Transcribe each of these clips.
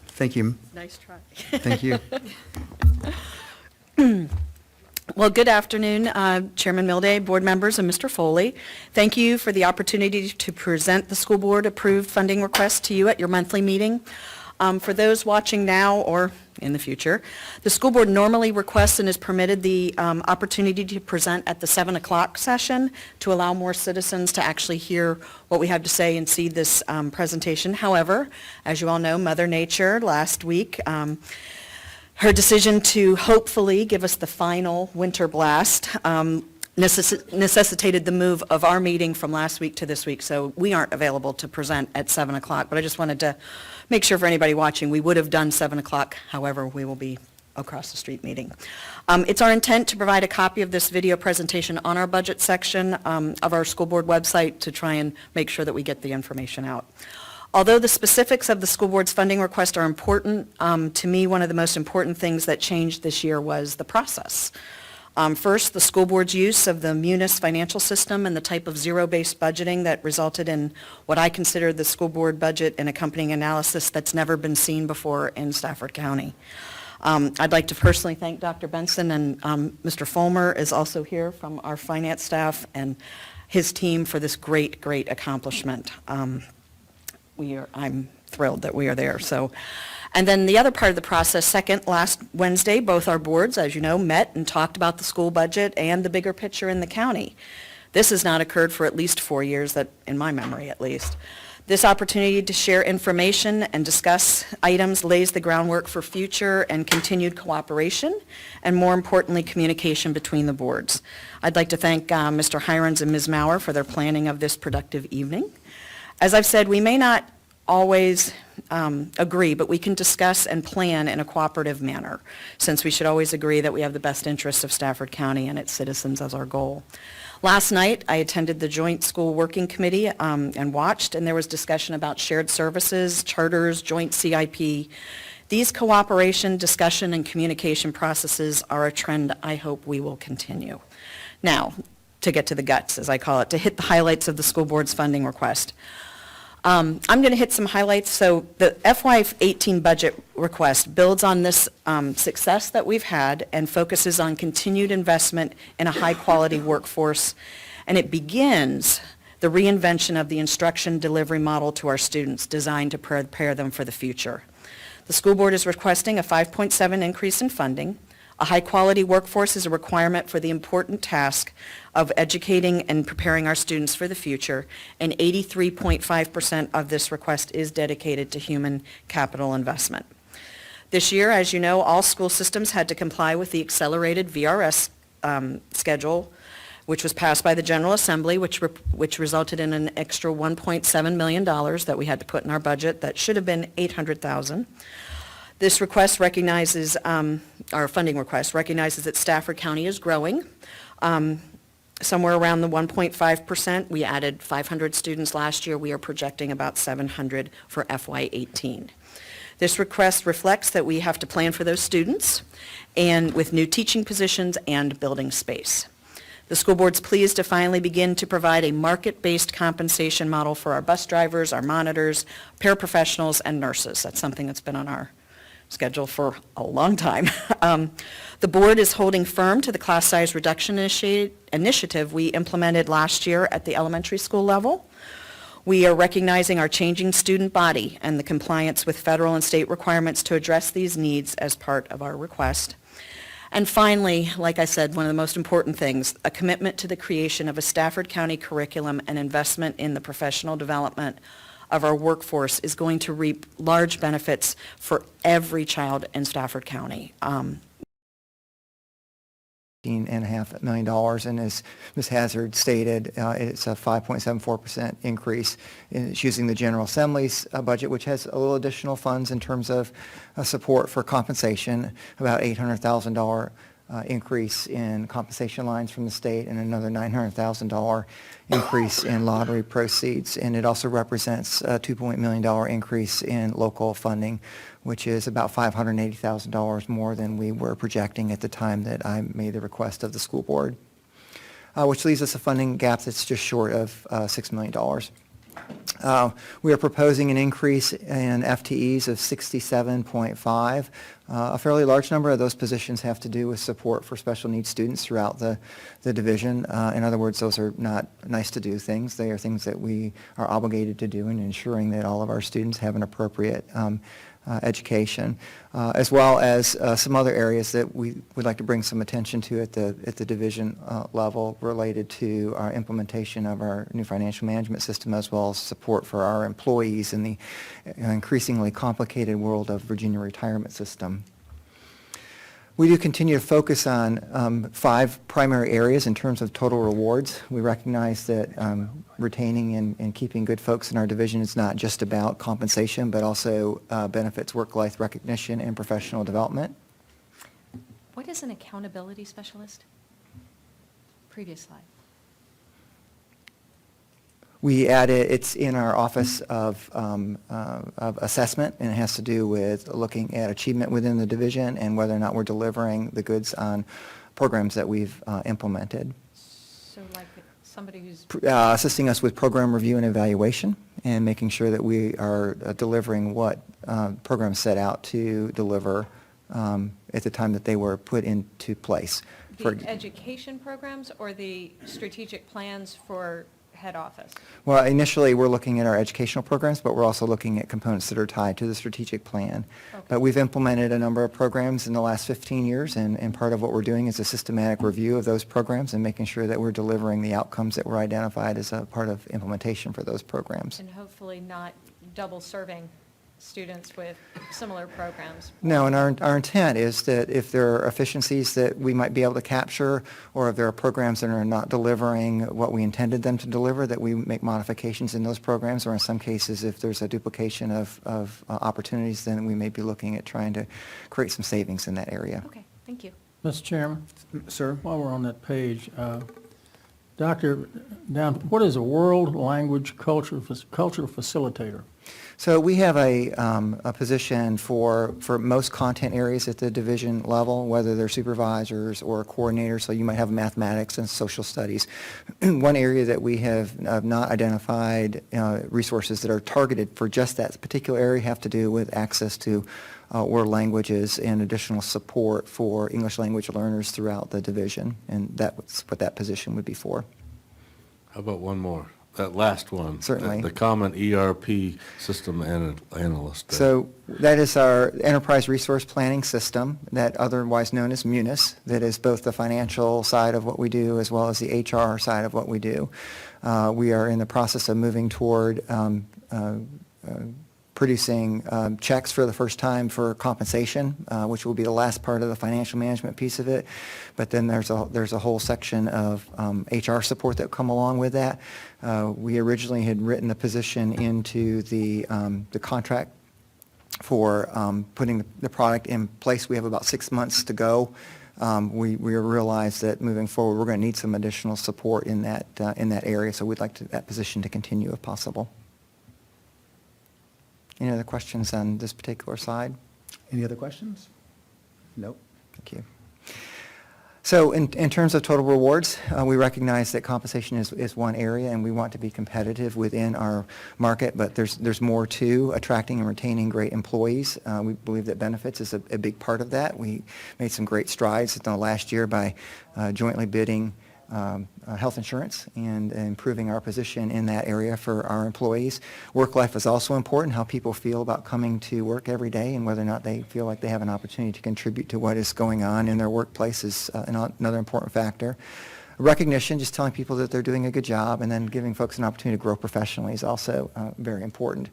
Thank you. Nice try. Thank you. Well, good afternoon, Chairman Milday, board members, and Mr. Foley. Thank you for the opportunity to present the school board approved funding request to you at your monthly meeting. For those watching now or in the future, the school board normally requests and is permitted the opportunity to present at the 7 o'clock session to allow more citizens to actually hear what we have to say and see this presentation. However, as you all know, Mother Nature last week, her decision to hopefully give us the final winter blast necessitated the move of our meeting from last week to this week, so we aren't available to present at 7 o'clock, but I just wanted to make sure for anybody watching, we would have done 7 o'clock, however, we will be across the street meeting. It's our intent to provide a copy of this video presentation on our budget section of our school board website to try and make sure that we get the information out. Although the specifics of the school board's funding request are important, to me, one of the most important things that changed this year was the process. First, the school board's use of the Munis financial system and the type of zero-based budgeting that resulted in what I consider the school board budget and accompanying analysis that's never been seen before in Stafford County. I'd like to personally thank Dr. Benson, and Mr. Fulmer is also here from our finance staff and his team for this great, great accomplishment. I'm thrilled that we are there. And then the other part of the process, second, last Wednesday, both our boards, as you know, met and talked about the school budget and the bigger picture in the county. This has not occurred for at least 4 years, that in my memory at least. This opportunity to share information and discuss items lays the groundwork for future and continued cooperation, and more importantly, communication between the boards. I'd like to thank Mr. Hirons and Ms. Maurer for their planning of this productive evening. As I've said, we may not always agree, but we can discuss and plan in a cooperative manner, since we should always agree that we have the best interests of Stafford County and its citizens as our goal. Last night, I attended the Joint School Working Committee and watched, and there was discussion about shared services, charters, joint CIP. These cooperation, discussion, and communication processes are a trend I hope we will continue. Now, to get to the guts, as I call it, to hit the highlights of the school board's funding request. I'm going to hit some highlights. So the FY18 budget request builds on this success that we've had and focuses on continued investment in a high-quality workforce, and it begins the reinvention of the instruction delivery model to our students, designed to prepare them for the future. The school board is requesting a 5.7 increase in funding. A high-quality workforce is a requirement for the important task of educating and preparing our students for the future, and 83.5% of this request is dedicated to human capital investment. This year, as you know, all school systems had to comply with the accelerated VRS schedule, which was passed by the General Assembly, which resulted in an extra $1.7 million that we had to put in our budget that should have been $800,000. This request recognizes, our funding request recognizes that Stafford County is growing, somewhere around the 1.5%. We added 500 students last year. We are projecting about 700 for FY18. This request reflects that we have to plan for those students, and with new teaching positions and building space. The school board's pleased to finally begin to provide a market-based compensation model for our bus drivers, our monitors, paraprofessionals, and nurses. That's something that's been on our schedule for a long time. The board is holding firm to the class size reduction initiative we implemented last year at the elementary school level. We are recognizing our changing student body and the compliance with federal and state requirements to address these needs as part of our request. And finally, like I said, one of the most important things, a commitment to the creation of a Stafford County curriculum and investment in the professional development of our workforce is going to reap large benefits for every child in Stafford County. $15.5 million, and as Ms. Hazard stated, it's a 5.74% increase. It's using the General Assembly's budget, which has a little additional funds in terms of support for compensation, about $800,000 increase in compensation lines from the state, and another $900,000 increase in lottery proceeds. And it also represents a $2 million increase in local funding, which is about $580,000 more than we were projecting at the time that I made the request of the school board, which leaves us a funding gap that's just short of $6 million. We are proposing an increase in FTEs of 67.5. A fairly large number of those positions have to do with support for special needs students throughout the division. In other words, those are not nice-to-do things. They are things that we are obligated to do in ensuring that all of our students have an appropriate education, as well as some other areas that we would like to bring some attention to at the division level related to our implementation of our new financial management system, as well as support for our employees in the increasingly complicated world of Virginia retirement system. We do continue to focus on 5 primary areas in terms of total rewards. We recognize that retaining and keeping good folks in our division is not just about compensation, but also benefits work-life recognition and professional development. What is an accountability specialist? Previous slide. We added, it's in our Office of Assessment, and it has to do with looking at achievement within the division and whether or not we're delivering the goods on programs that we've implemented. So like somebody who's... Assisting us with program review and evaluation and making sure that we are delivering what programs set out to deliver at the time that they were put into place. The education programs or the strategic plans for head office? Well, initially, we're looking at our educational programs, but we're also looking at components that are tied to the strategic plan. Okay. But we've implemented a number of programs in the last 15 years, and part of what we're doing is a systematic review of those programs and making sure that we're delivering the outcomes that were identified as a part of implementation for those programs. And hopefully not double serving students with similar programs. No, and our intent is that if there are efficiencies that we might be able to capture, or if there are programs that are not delivering what we intended them to deliver, that we make modifications in those programs, or in some cases, if there's a duplication of opportunities, then we may be looking at trying to create some savings in that area. Okay, thank you. Mr. Chairman, Sir? while we're on that page, Doctor, what is a world language culture facilitator? So we have a position for most content areas at the division level, whether they're supervisors or coordinators, so you might have mathematics and social studies. One area that we have not identified resources that are targeted for just that particular area have to do with access to world languages and additional support for English language learners throughout the division, and that's what that position would be for. How about one more? That last one. Certainly. The common ERP system analyst. So that is our enterprise resource planning system, that otherwise known as MUNIS, that is both the financial side of what we do as well as the HR side of what we do. We are in the process of moving toward producing checks for the first time for compensation, which will be the last part of the financial management piece of it. But then there's a whole section of HR support that come along with that. We originally had written the position into the contract for putting the product in place. We have about 6 months to go. We realize that moving forward, we're going to need some additional support in that area, so we'd like that position to continue if possible. Any other questions on this particular slide? Any other questions? Nope. Thank you. So in terms of total rewards, we recognize that compensation is one area, and we want to be competitive within our market, but there's more to attracting and retaining great employees. We believe that benefits is a big part of that. We made some great strides in the last year by jointly bidding health insurance and improving our position in that area for our employees. Work life is also important, how people feel about coming to work every day and whether or not they feel like they have an opportunity to contribute to what is going on in their workplace is another important factor. Recognition, just telling people that they're doing a good job, and then giving folks an opportunity to grow professionally is also very important.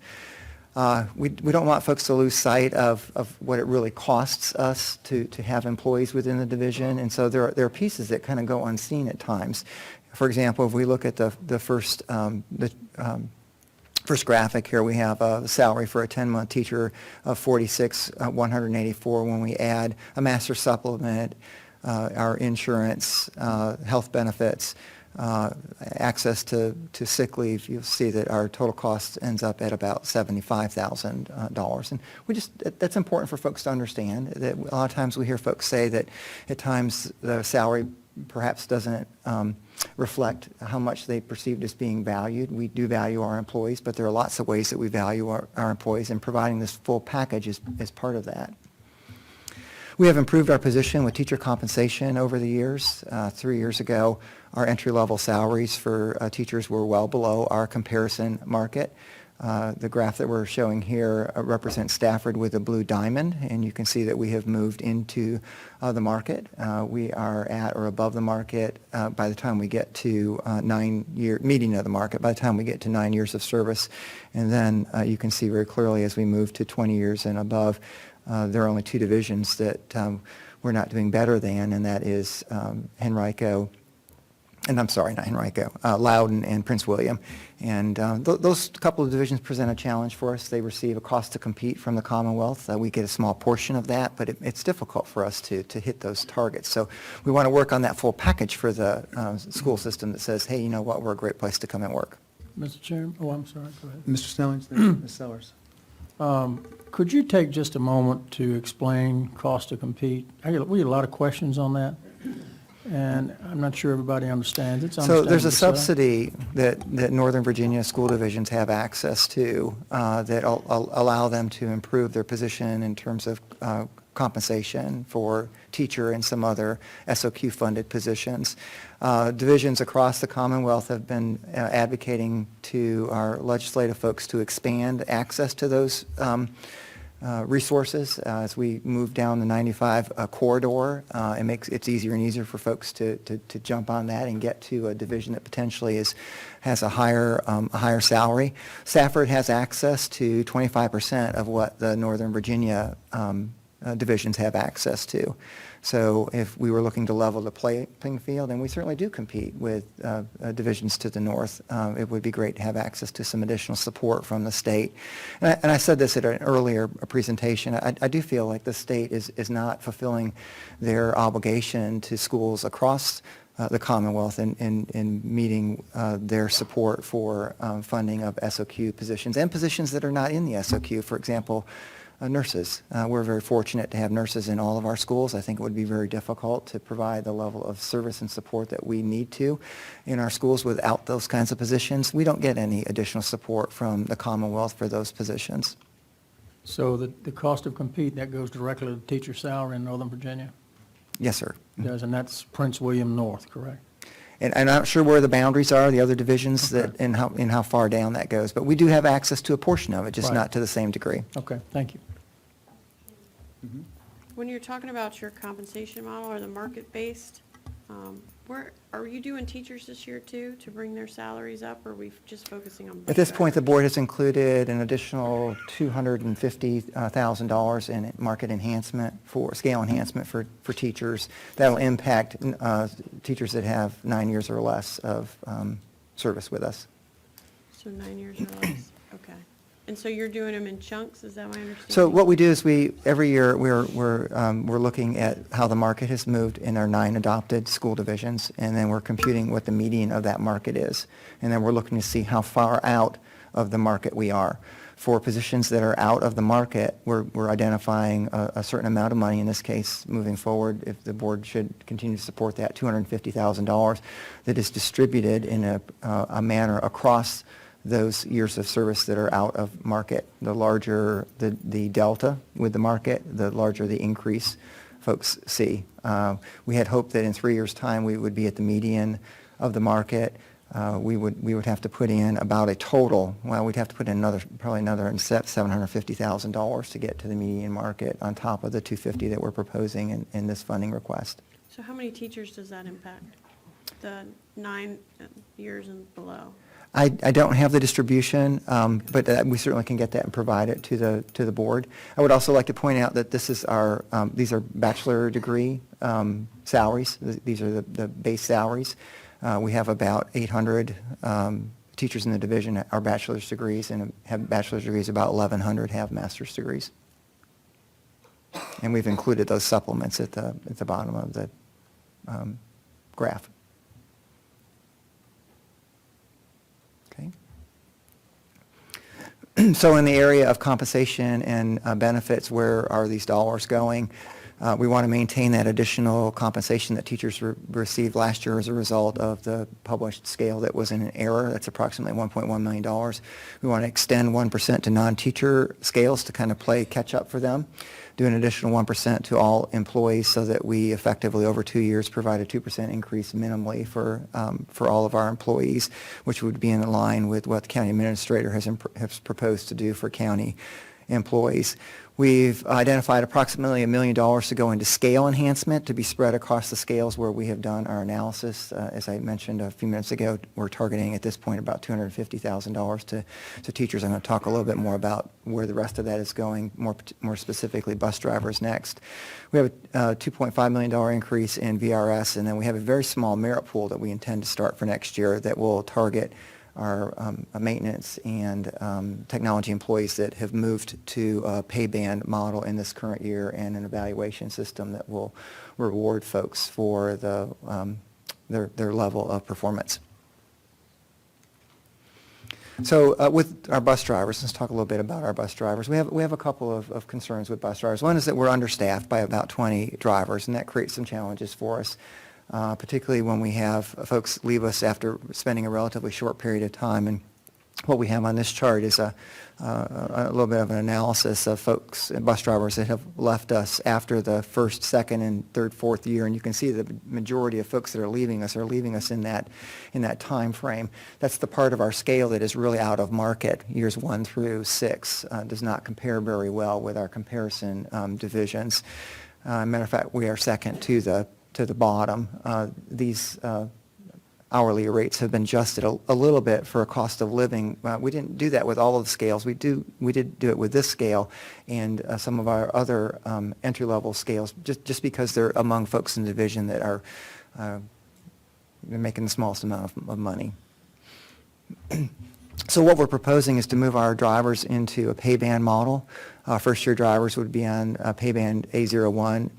We don't want folks to lose sight of what it really costs us to have employees within the division, and so there are pieces that kind of go unseen at times. For example, if we look at the first graphic here, we have a salary for a 10-month teacher of $46,184. When we add a master supplement, our insurance, health benefits, access to sick leave, you'll see that our total cost ends up at about $75,000. And that's important for folks to understand, that a lot of times we hear folks say that at times the salary perhaps doesn't reflect how much they perceived as being valued. We do value our employees, but there are lots of ways that we value our employees, and providing this full package is part of that. We have improved our position with teacher compensation over the years. 3 years ago, our entry-level salaries for teachers were well below our comparison market. The graph that we're showing here represents Stafford with a blue diamond, and you can see that we have moved into the market. We are at or above the market by the time we get to 9-year median of the market, by the time we get to 9 years of service. And then you can see very clearly as we move to 20 years and above, there are only 2 divisions that we're not doing better than, and that is Henrico, and I'm sorry, not Henrico, Loudoun and Prince William. And those couple of divisions present a challenge for us. They receive a cost to compete from the Commonwealth. We get a small portion of that, but it's difficult for us to hit those targets. So we want to work on that full package for the school system that says, hey, you know what, we're a great place to come and work. Mr. Chairman, oh, I'm sorry, go ahead. Mr. Snelling's there, Ms. Sellers. Could you take just a moment to explain cost to compete? We get a lot of questions on that, and I'm not sure everybody understands. It's So there's a understandable, so- subsidy that Northern Virginia school divisions have access to that allow them to improve their position in terms of compensation for teacher and some other SOQ-funded positions. Divisions across the Commonwealth have been advocating to our legislative folks to expand access to those resources as we move down the 95 corridor. It's easier and easier for folks to jump on that and get to a division that potentially has a higher salary. Stafford has access to 25% of what the Northern Virginia divisions have access to. So if we were looking to level the playing field, and we certainly do compete with divisions to the north, it would be great to have access to some additional support from the state. And I said this at an earlier presentation. I do feel like the state is not fulfilling their obligation to schools across the Commonwealth in meeting their support for funding of SOQ positions and positions that are not in the SOQ. For example, nurses. We're very fortunate to have nurses in all of our schools. I think it would be very difficult to provide the level of service and support that we need to in our schools without those kinds of positions. We don't get any additional support from the Commonwealth for those positions. So the cost of compete, that goes directly to the teacher salary in Northern Virginia? Yes, sir. Does, and that's Prince William North, correct? And I'm not sure where the boundaries are, the other divisions, Okay. and how far down that goes. But we do have access to a portion of it, just Right. not to the same degree. Okay, thank you. When you're talking about your compensation model or the market-based, where, are you doing teachers this year too, to bring their salaries up, or are we just focusing on? At this point, the board has included an additional $250,000 in market enhancement scale enhancement for teachers. That will impact teachers that have 9 years or less of service with us. So 9 years or less, okay. And so you're doing them in chunks, is that my understanding? So what we do is every year, we're looking at how the market has moved in our 9 adopted school divisions, and then we're computing what the median of that market is. And then we're looking to see how far out of the market we are. For positions that are out of the market, we're identifying a certain amount of money, in this case, moving forward, if the board should continue to support that, $250,000, that is distributed in a manner across those years of service that are out of market. The larger the delta with the market, the larger the increase folks see. We had hoped that in 3 years' time we would be at the median of the market. We would have to put in about a total, well, we'd have to put in probably another $750,000 to get to the median market on top of the $250,000 that we're proposing in this funding request. So how many teachers does that impact? The 9 years and below? I don't have the distribution, but we certainly can get that and provide it to the board. I would also like to point out that these are bachelor degree salaries. These are the base salaries. We have about 800 teachers in the division are bachelor's degrees, and have bachelor's degrees. About 1,100 have master's degrees. And we've included those supplements at the bottom of the graph. So in the area of compensation and benefits, where are these dollars going? We want to maintain that additional compensation that teachers received last year as a result of the published scale that was in an error. That's approximately $1.1 million. We want to extend 1% to non-teacher scales to kind of play catch-up for them. Do an additional 1% to all employees so that we effectively, over 2 years, provide a 2% increase minimally for all of our employees, which would be in line with what the county administrator has proposed to do for county employees. We've identified approximately $1 million to go into scale enhancement to be spread across the scales where we have done our analysis. As I mentioned a few minutes ago, we're targeting at this point about $250,000 to teachers. I'm going to talk a little bit more about where the rest of that is going, more specifically bus drivers next. We have a $2.5 million increase in VRS, and then we have a very small merit pool that we intend to start for next year that will target our maintenance and technology employees that have moved to a pay band model in this current year, and an evaluation system that will reward folks for their level of performance. So with our bus drivers, let's talk a little bit about our bus drivers. We have a couple of concerns with bus drivers. One is that we're understaffed by about 20 drivers, and that creates some challenges for us. Particularly when we have folks leave us after spending a relatively short period of time. And what we have on this chart is a little bit of an analysis of folks, bus drivers that have left us after the first, second, and third, fourth year. And you can see the majority of folks that are leaving us in that time frame. That's the part of our scale that is really out of market. Years 1 through 6 does not compare very well with our comparison divisions. Matter of fact, we are second to the bottom. These hourly rates have been adjusted a little bit for a cost of living. We didn't do that with all of the scales. We did do it with this scale and some of our other entry-level scales, just because they're among folks in the division that are they're making the smallest amount of money. So what we're proposing is to move our drivers into a pay band model. First-year drivers would be on pay band A01.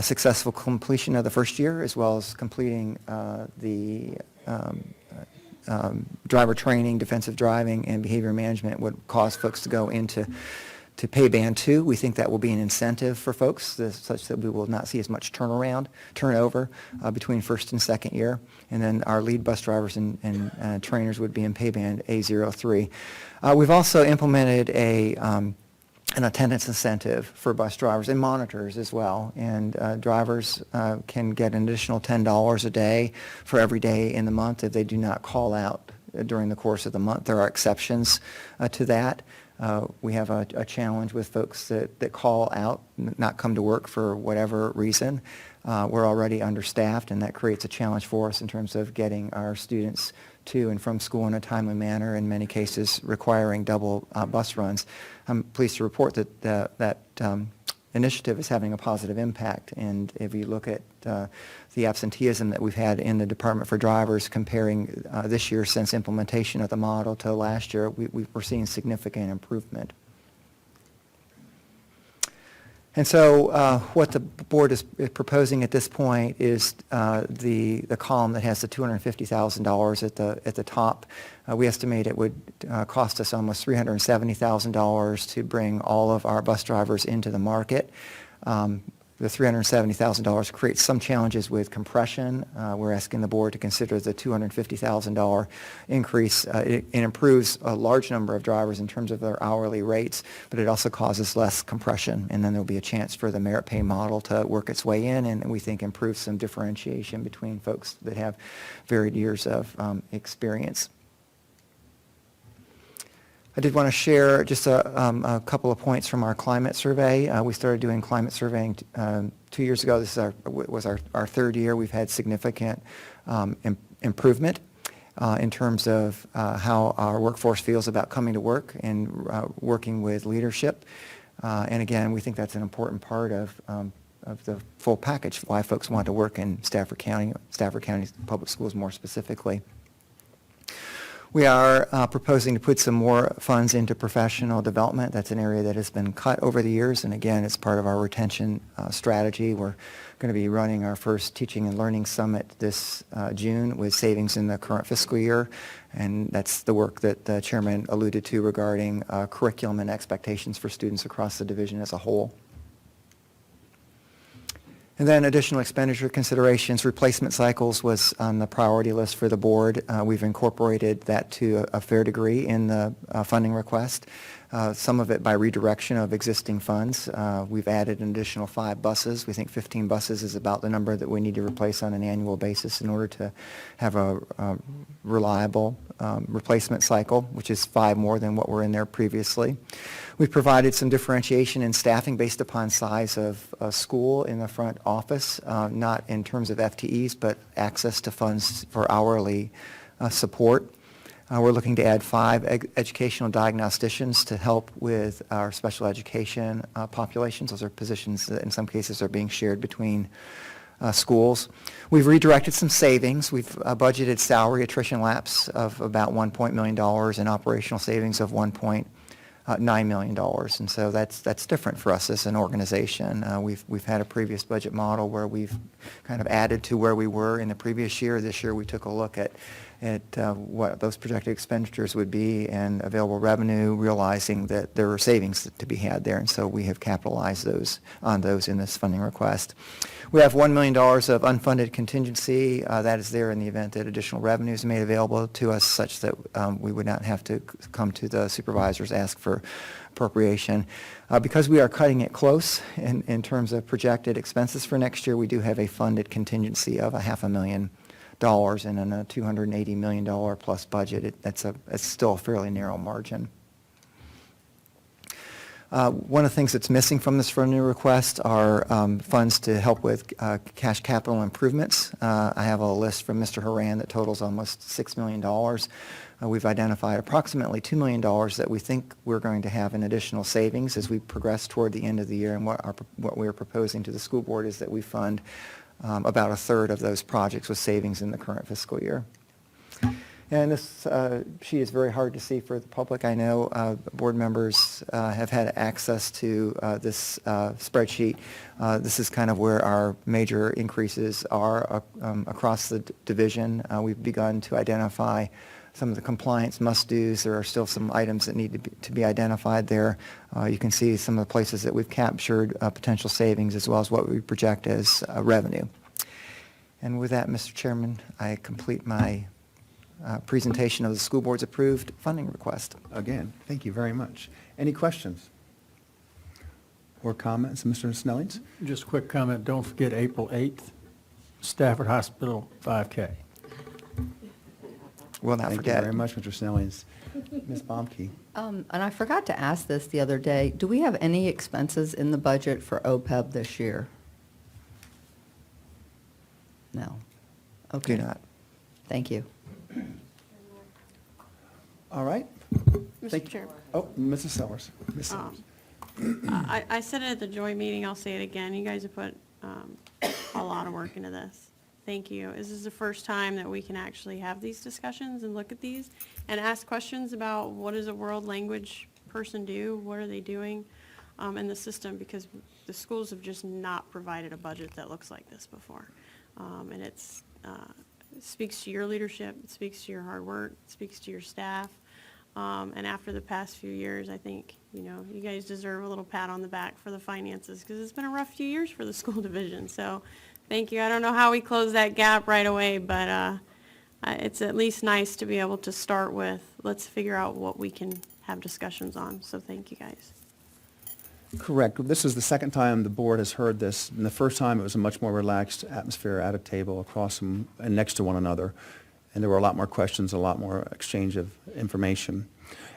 Successful completion of the first year, as well as completing the driver training, defensive driving, and behavior management would cause folks to go into pay band 2. We think that will be an incentive for folks, such that we will not see as much turnover between first and second year. And then our lead bus drivers and trainers would be in pay band A03. We've also implemented an attendance incentive for bus drivers and monitors as well. And drivers can get an additional $10 a day for every day in the month if they do not call out during the course of the month. There are exceptions to that. We have a challenge with folks that call out, not come to work for whatever reason. We're already understaffed, and that creates a challenge for us in terms of getting our students to and from school in a timely manner, in many cases requiring double bus runs. I'm pleased to report that initiative is having a positive impact. And if you look at the absenteeism that we've had in the Department for Drivers, comparing this year since implementation of the model to last year, we're seeing significant improvement. And so what the board is proposing at this point is the column that has the $250,000 at the top. We estimate it would cost us almost $370,000 to bring all of our bus drivers into the market. The $370,000 creates some challenges with compression. We're asking the board to consider the $250,000 increase. It improves a large number of drivers in terms of their hourly rates, but it also causes less compression. And then there'll be a chance for the merit pay model to work its way in, and we think improve some differentiation between folks that have varied years of experience. I did want to share just a couple of points from our climate survey. We started doing climate surveying 2 years ago. This was our third year. We've had significant improvement in terms of how our workforce feels about coming to work and working with leadership. And again, we think that's an important part of the full package, why folks want to work in Stafford County Public Schools more specifically. We are proposing to put some more funds into professional development. That's an area that has been cut over the years, and again, it's part of our retention strategy. We're going to be running our first Teaching and Learning Summit this June with savings in the current fiscal year, and that's the work that the chairman alluded to regarding curriculum and expectations for students across the division as a whole. And then additional expenditure considerations, replacement cycles was on the priority list for the board. We've incorporated that to a fair degree in the funding request, some of it by redirection of existing funds. We've added an additional 5 buses. We think 15 buses is about the number that we need to replace on an annual basis in order to have a reliable replacement cycle, which is 5 more than what were in there previously. We've provided some differentiation in staffing based upon size of school in the front office, not in terms of FTEs, but access to funds for hourly support. We're looking to add 5 educational diagnosticians to help with our special education populations. Those are positions that in some cases are being shared between schools. We've redirected some savings. We've budgeted salary attrition lapse of about $1 million and operational savings of $1.9 million. And so that's different for us as an organization. We've had a previous budget model where we've kind of added to where we were in the previous year. This year we took a look at what those projected expenditures would be and available revenue, realizing that there were savings to be had there, and so we have capitalized on those in this funding request. We have $1 million of unfunded contingency that is there in the event that additional revenue is made available to us, such that we would not have to come to the supervisors, ask for appropriation. Because we are cutting it close in terms of projected expenses for next year, we do have a funded contingency of $500,000. And in a $280 million plus budget, it's still a fairly narrow margin. One of the things that's missing from this funding request are funds to help with cash capital improvements. I have a list from Mr. Horan that totals almost $6 million. We've identified approximately $2 million that we think we're going to have in additional savings as we progress toward the end of the year. And what we're proposing to the school board is that we fund about a third of those projects with savings in the current fiscal year. And this sheet is very hard to see for the public. I know board members have had access to this spreadsheet. This is kind of where our major increases are across the division. We've begun to identify some of the compliance must-dos. There are still some items that need to be identified there. You can see some of the places that we've captured potential savings as well as what we project as revenue. And with that, Mr. Chairman, I complete my presentation of the school board's approved funding request. Again, thank you very much. Any questions or comments, Mr. Snellings? Just a quick comment, don't forget April 8th, Stafford Hospital 5K. Will not Thank you forget. very much, Mr. Snellings. Ms. Baumke? And I forgot to ask this the other day. Do we have any expenses in the budget for OPEB this year? No. Okay. Do not. Thank you. All right. Thank Mr. you. Chairman. Oh, Mrs. Sellers. Ms. Sellers. I said it at the joint meeting, I'll say it again, you guys have put a lot of work into this. Thank you. This is the first time that we can actually have these discussions and look at these and ask questions about what does a world language person do, what are they doing in the system, because the schools have just not provided a budget that looks like this before. And it speaks to your leadership, it speaks to your hard work, it speaks to your staff. And after the past few years, I think, you guys deserve a little pat on the back for the finances, because it's been a rough few years for the school division. So thank you. I don't know how we close that gap right away, but it's at least nice to be able to start with, let's figure out what we can have discussions on. So thank you, guys. Correct. This is the second time the board has heard this, and the first time it was a much more relaxed atmosphere at a table across and next to one another. And there were a lot more questions, a lot more exchange of information.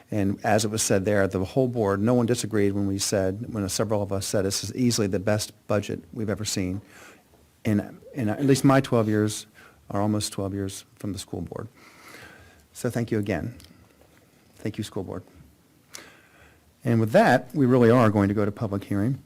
And as it was said there, the whole board, no one disagreed when several of us said this is easily the best budget we've ever seen in at least my 12 years, or almost 12 years from the school board. So thank you again. Thank you, school board. And with that, we really are going to go to public hearing.